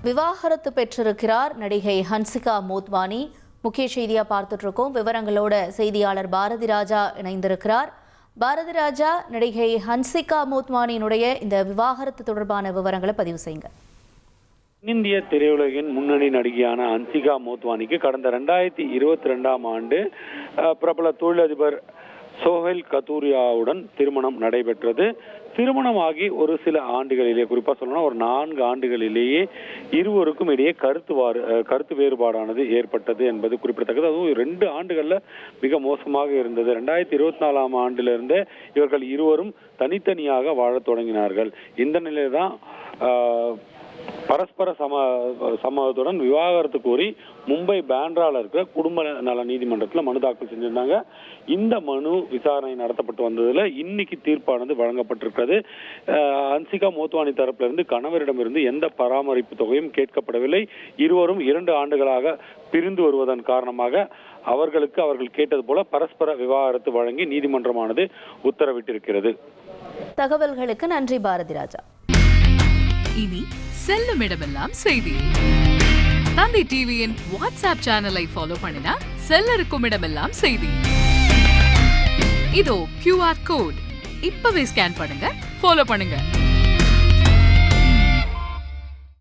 விவாகரத்து பெற்றிருக்கிறார் நடிகை ஹன்சிகா மோத்வானி. முக்கிய செய்தியா பார்த்துட்டு இருக்கோம். விவரங்களோட செய்தியாளர் பாரதி ராஜா இணைந்திருக்கிறார். பாரதி ராஜா, நடிகை ஹன்சிகா மோத்வானியினுடைய இந்த விவாகரத்து தொடர்பான விவரங்களை பதிவு செய்யுங்க. இந்திய திரையுலகின் முன்னணி நடிகையான ஹன்சிகா மோத்வானிக்கு கடந்த 2022ஆம் ஆண்டு பிரபல தொழிலதிபர் சோஹைல் கதூரியாவுடன் திருமணம் நடைபெற்றது. திருமணமாகி ஒரு சில ஆண்டுகளிலேயே, குறிப்பா சொல்லணும் ஒரு 4 ஆண்டுகளிலேயே இருவருக்கும் இடையே கருத்து வேறுபாடானது ஏற்பட்டது என்பது குறிப்பிடத்தக்கது. அதுவும் 2 ஆண்டுகள்ல மிக மோசமாக இருந்தது. 2024ஆம் ஆண்டிலிருந்தே இவர்கள் இருவரும் தனித்தனியாக வாழத் தொடங்கினார்கள். இந்த நிலையில்தான் பரஸ்பர சம்மதத்துடன் விவாகரத்து கோரி மும்பை பேண்ட்ரால இருக்கிற குடும்ப நல நீதிமன்றத்தில் மனு தாக்கல் செஞ்சிருந்தாங்க. இந்த மனு விசாரணை நடத்தப்பட்டு வந்ததுல இன்னைக்கு தீர்ப்பானது வழங்கப்பட்டிருக்கிறது. ஹன்சிகா மோத்வானி தரப்பிலிருந்து கணவரிடமிருந்து எந்த பராமரிப்பு தொகையும் கேட்கப்படவில்லை. இருவரும் 2 ஆண்டுகளாக பிரிந்து வருவதன் காரணமாக அவர்கள் கேட்டது போல பரஸ்பர விவாகரத்து வழங்கி நீதிமன்றமானது உத்தரவிட்டிருக்கிறது. தகவல்களுக்கு நன்றி பாரதி ராஜா. இனி செல்லும் இடமெல்லாம் செய்தி. தந்தி டிவியின் வாட்ஸ்அப் சேனலை ஃபாலோ பண்ணினா செல்லருக்கும் இடமெல்லாம் செய்தி. இதோ QR கோட் இப்பவே ஸ்கேன் பண்ணுங்க, ஃபாலோ பண்ணுங்க.